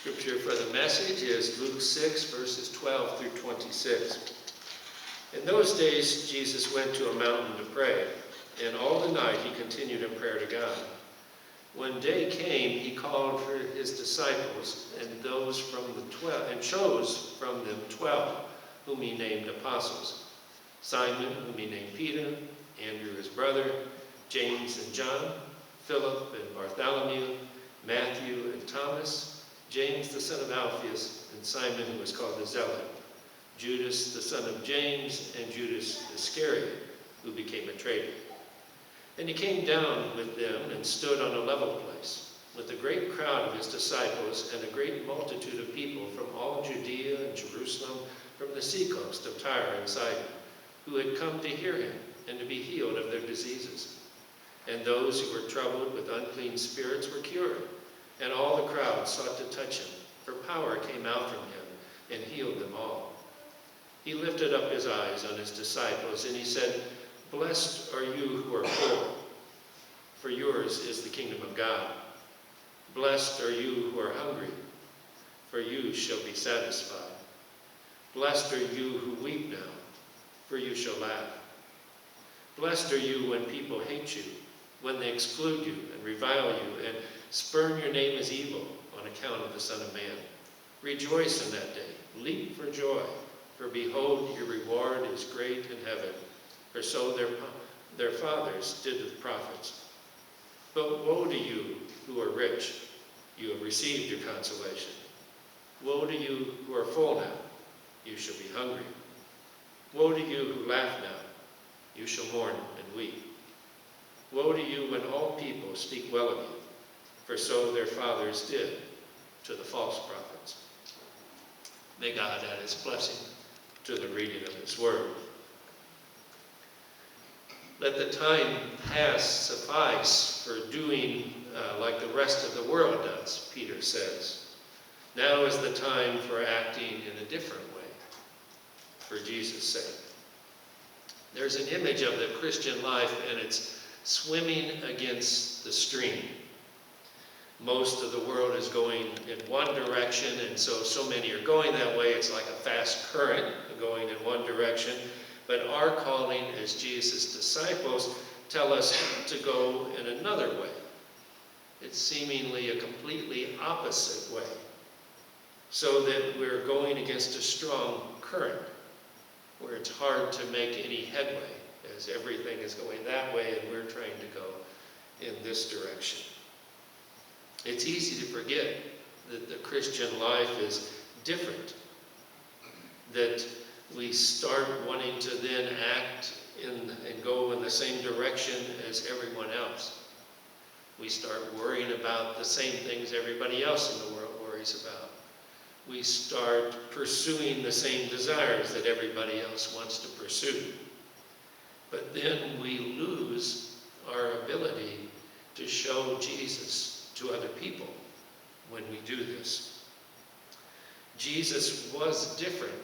Scripture for the message is Luke 6, verses 12 through 26. In those days, Jesus went to a mountain to pray, and all the night he continued in prayer to God. When day came, he called for his disciples and those from the 12, and chose from them 12, whom he named apostles: Simon, whom he named Peter, Andrew his brother, James and John, Philip and Bartholomew, Matthew and Thomas, James the son of Alphaeus, and Simon who was called the Zealot, Judas the son of James, and Judas Iscariot, who became a traitor. And he came down with them and stood on a level place, with a great crowd of his disciples and a great multitude of people from all Judea and Jerusalem, from the seacoast of Tyre and Sidon, who had come to hear him and to be healed of their diseases. And those who were troubled with unclean spirits were cured, and all the crowd sought to touch him, for power came out from him and healed them all. He lifted up his eyes on his disciples, and he said, "Blessed are you who are poor, for yours is the kingdom of God. Blessed are you who are hungry, for you shall be satisfied. Blessed are you who weep now, for you shall laugh. Blessed are you when people hate you, when they exclude you and revile you and spurn your name as evil on account of the Son of Man. Rejoice in that day, leap for joy, for behold, your reward is great in heaven, for so their fathers did to the prophets. But woe to you who are rich, you have received your consolation. Woe to you who are full now, you shall be hungry. Woe to you who laugh now, you shall mourn and weep. Woe to you when all people speak well of you, for so their fathers did to the false prophets." May God add his blessing to the reading of his word. Let the time past suffice for doing like the rest of the world does, Peter says. Now is the time for acting in a different way, for Jesus' sake. There's an image of the Christian life, and it's swimming against the stream. Most of the world is going in one direction, and so many are going that way. It's like a fast current going in one direction. But our calling as Jesus' disciples tell us to go in another way. It's seemingly a completely opposite way, so that we're going against a strong current where it's hard to make any headway as everything is going that way and we're trying to go in this direction. It's easy to forget that the Christian life is different, that we start wanting to then act in and go in the same direction as everyone else. We start worrying about the same things everybody else in the world worries about. We start pursuing the same desires that everybody else wants to pursue. But then we lose our ability to show Jesus to other people when we do this. Jesus was different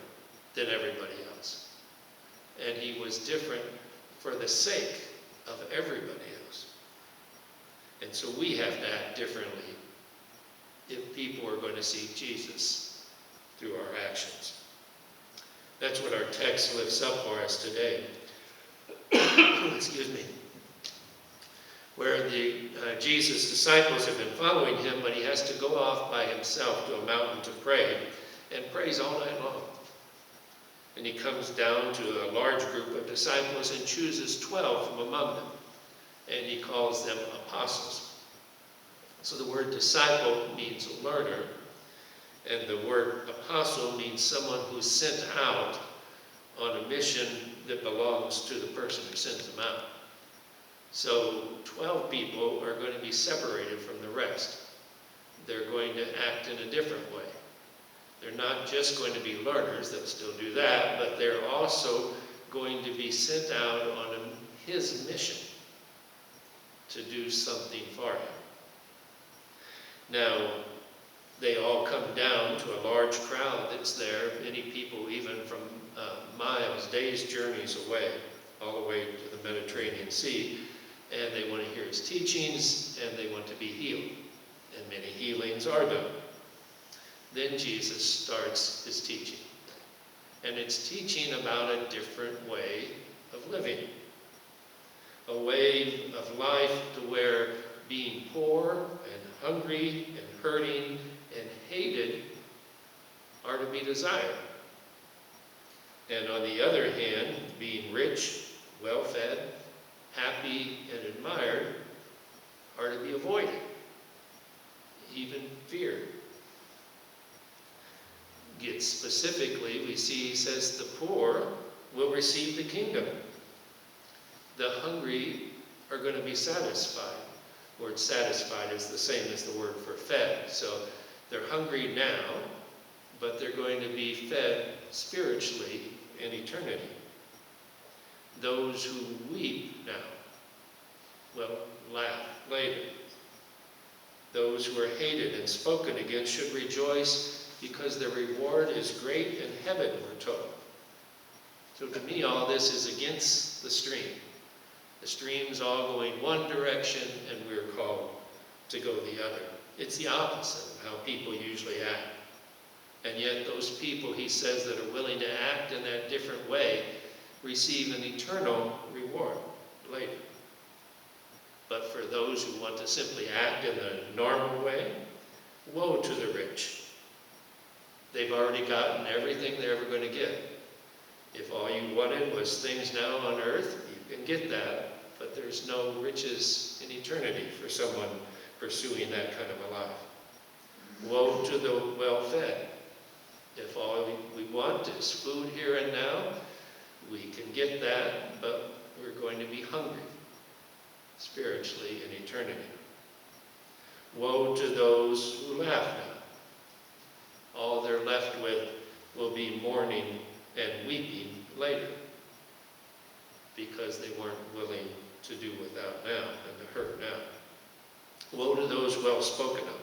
than everybody else. And he was different for the sake of everybody else. And so we have to act differently if people are going to see Jesus through our actions. That's what our text lifts up for us today. Excuse me. Where the Jesus' disciples have been following him, but he has to go off by himself to a mountain to pray, and prays all night long. And he comes down to a large group of disciples and chooses 12 from among them, and he calls them apostles. So the word disciple means learner, and the word apostle means someone who's sent out on a mission that belongs to the person who sends them out. So 12 people are going to be separated from the rest. They're going to act in a different way. They're not just going to be learners, they'll still do that, but they're also going to be sent out on his mission to do something for him. Now, they all come down to a large crowd that's there, many people even from miles, days' journeys away, all the way to the Mediterranean Sea, and they want to hear his teachings, and they want to be healed. And many healings are done. Then Jesus starts his teaching. And it's teaching about a different way of living. A way of life to where being poor and hungry and hurting and hated are to be desired. And on the other hand, being rich, well-fed, happy, and admired are to be avoided, even feared. Yet specifically, we see he says the poor will receive the kingdom. The hungry are going to be satisfied. The word satisfied is the same as the word for fed. So they're hungry now, but they're going to be fed spiritually in eternity. Those who weep now will laugh later. Those who are hated and spoken against should rejoice because their reward is great in heaven, we're told. So to me, all this is against the stream. The stream's all going one direction, and we're called to go the other. It's the opposite of how people usually act. And yet those people, he says, that are willing to act in that different way receive an eternal reward later. But for those who want to simply act in the normal way, woe to the rich. They've already gotten everything they're ever going to get. If all you wanted was things now on earth, you can get that, but there's no riches in eternity for someone pursuing that kind of a life. Woe to the well-fed. If all we want is food here and now, we can get that, but we're going to be hungry spiritually in eternity. Woe to those who laugh now. All they're left with will be mourning and weeping later because they weren't willing to do without now and to hurt now. Woe to those well spoken of,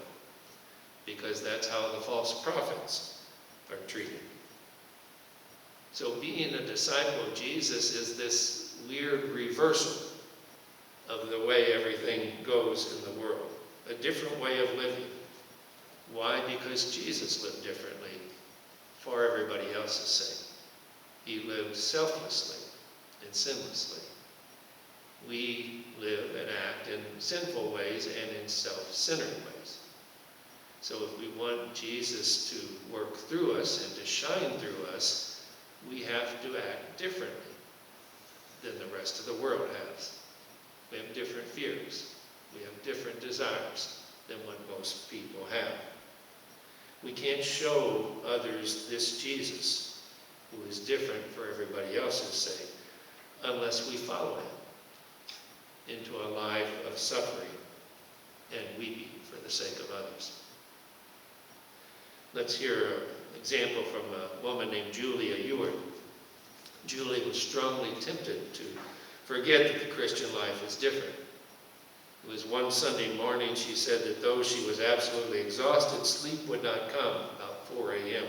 because that's how the false prophets are treated. So being a disciple of Jesus is this weird reversal of the way everything goes in the world. A different way of living. Why? Because Jesus lived differently for everybody else's sake. He lived selflessly and sinlessly. We live and act in sinful ways and in self-centered ways. So if we want Jesus to work through us and to shine through us, we have to act differently than the rest of the world has. We have different fears. We have different desires than what most people have. We can't show others this Jesus, who is different for everybody else's sake, unless we follow him into a life of suffering and weeping for the sake of others. Let's hear an example from a woman named Julia Ewart. Julie was strongly tempted to forget that the Christian life is different. It was one Sunday morning, she said that though she was absolutely exhausted, sleep would not come about 4 a.m.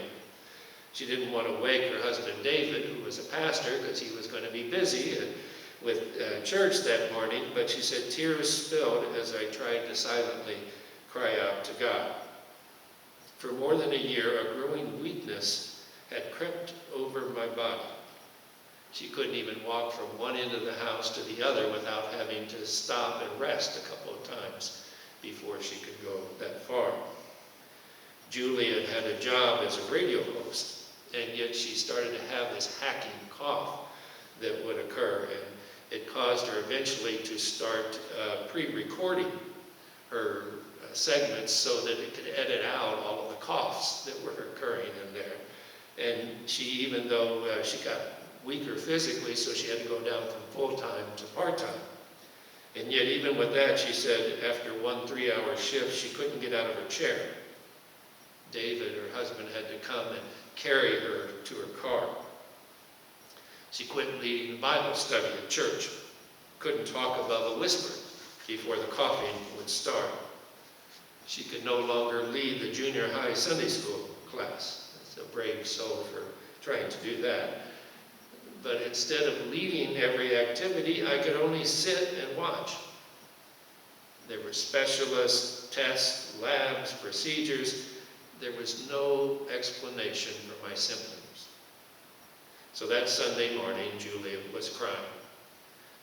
She didn't want to wake her husband David, who was a pastor, because he was going to be busy with church that morning, but she said tears spilled as I tried to silently cry out to God. For more than a year, a growing weakness had crept over my body. She couldn't even walk from one end of the house to the other without having to stop and rest a couple of times before she could go that far. Julia had a job as a radio host, and yet she started to have this hacking cough that would occur, and it caused her eventually to start pre-recording her segments so that it could edit out all of the coughs that were occurring in there. And she, even though she got weaker physically, so she had to go down from full-time to part-time. And yet, even with that, she said after one 3-hour shift, she couldn't get out of her chair. David, her husband, had to come and carry her to her car. She quit leading the Bible study at church. Couldn't talk above a whisper before the coughing would start. She could no longer lead the junior high Sunday school class. That's a brave soul for trying to do that. But instead of leading every activity, I could only sit and watch. There were specialists, tests, labs, procedures, There was no explanation for my symptoms. So that Sunday morning, Julia was crying.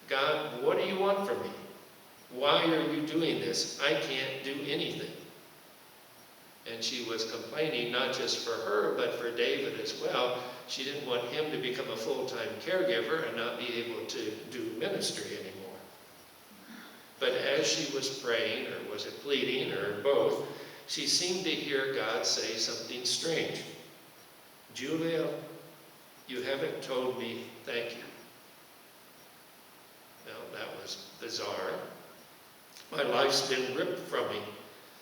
God, what do you want from me? Why are you doing this? I can't do anything. And she was complaining not just for her, but for David as well. She didn't want him to become a full-time caregiver and not be able to do ministry anymore. But as she was praying, or was it pleading, or both, she seemed to hear God say something strange. Julia, you haven't told me thank you. Now, that was bizarre. My life's been ripped from me.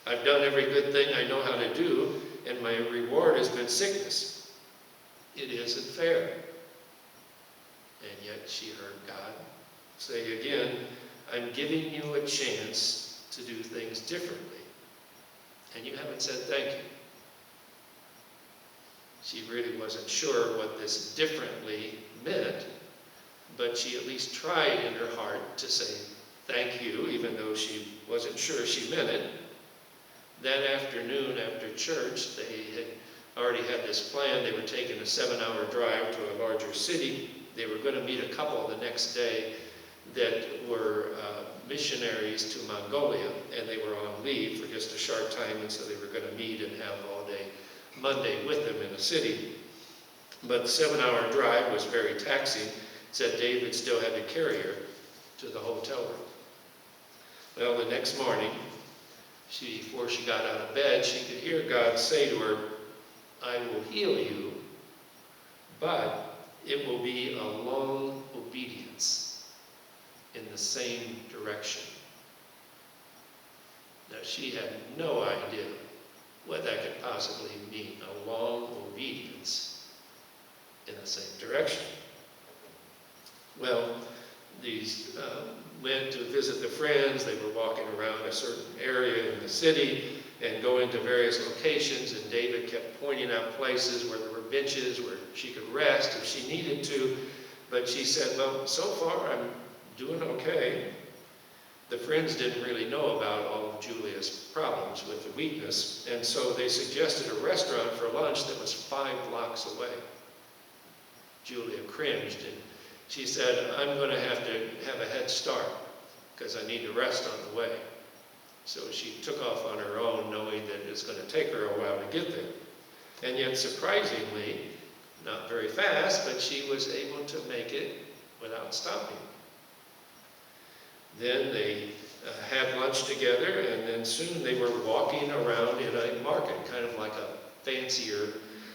I've done every good thing I know how to do, and my reward has been sickness. It isn't fair. And yet she heard God say again, I'm giving you a chance to do things differently. And you haven't said thank you. She really wasn't sure what this differently meant, but she at least tried in her heart to say thank you, even though she wasn't sure she meant it. That afternoon after church, they had already had this plan. They were taking a 7-hour drive to a larger city. They were going to meet a couple the next day that were missionaries to Mongolia, and they were on leave for just a short time, and so they were going to meet and have all day Monday with them in a city. But the 7-hour drive was very taxing. Said David still had to carry her to the hotel room. Well, the next morning, before she got out of bed, she could hear God say to her, I will heal you, but it will be a long obedience in the same direction. Now, she had no idea what that could possibly mean, a long obedience in the same direction. Well, these went to visit the friends. They were walking around a certain area in the city and going to various locations, and David kept pointing out places where there were benches where she could rest if she needed to. But she said, well, so far I'm doing okay. The friends didn't really know about all of Julia's problems with the weakness, and so they suggested a restaurant for lunch that was 5 blocks away. Julia cringed, and she said, I'm going to have a head start because I need to rest on the way. So she took off on her own, knowing that it's going to take her a while to get there. And yet, surprisingly, not very fast, but she was able to make it without stopping. Then they had lunch together, and then soon they were walking around in a market, kind of like a fancier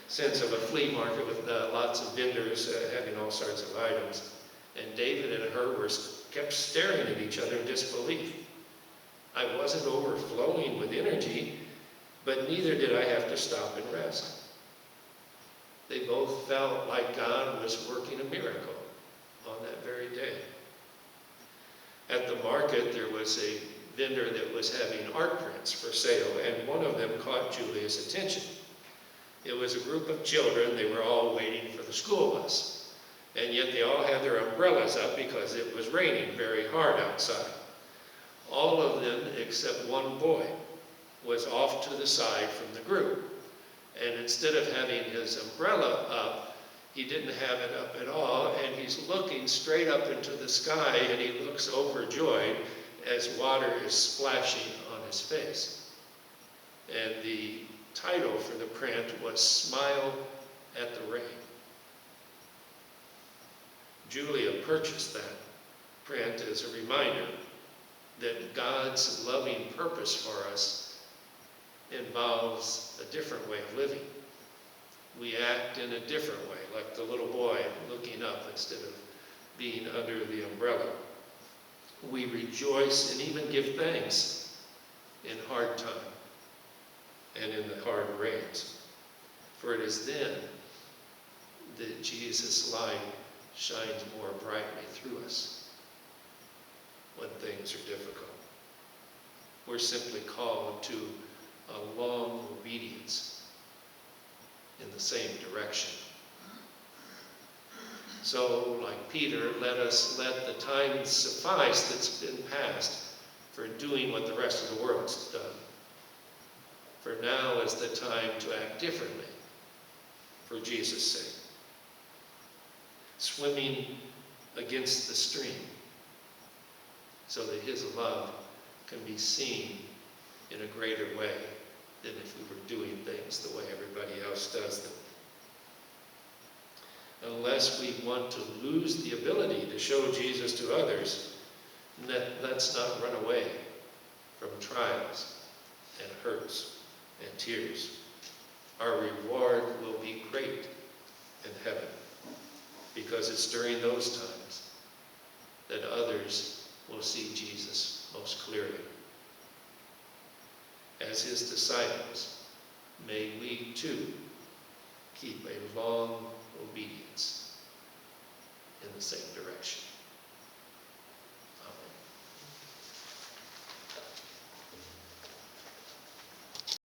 sense of a flea market with lots of vendors having all sorts of items. And David and her kept staring at each other in disbelief. I wasn't overflowing with energy, but neither did I have to stop and rest. They both felt like God was working a miracle on that very day. At the market, there was a vendor that was having art prints for sale, and one of them caught Julia's attention. It was a group of children. They were all waiting for the school bus, and yet they all had their umbrellas up because it was raining very hard outside. All of them, except one boy, was off to the side from the group. And instead of having his umbrella up, he didn't have it up at all, and he's looking straight up into the sky, and he looks overjoyed as water is splashing on his face. And the title for the print was Smile at the Rain. Julia purchased that print as a reminder that God's loving purpose for us involves a different way of living. We act in a different way, like the little boy looking up instead of being under the umbrella. We rejoice and even give thanks in hard time and in the hard rains. For it is then that Jesus' light shines more brightly through us when things are difficult. We're simply called to a long obedience in the same direction. So, like Peter, let the time suffice that's been past for doing what the rest of the world's done. for now is the time to act differently for Jesus' sake. Swimming against the stream so that his love can be seen in a greater way than if we were doing things the way everybody else does them. Unless we want to lose the ability to show Jesus to others, let's not run away from trials and hurts and tears. Our reward will be great in heaven, because it's during those times that others will see Jesus most clearly. As his disciples, may we too keep a long obedience in the same direction.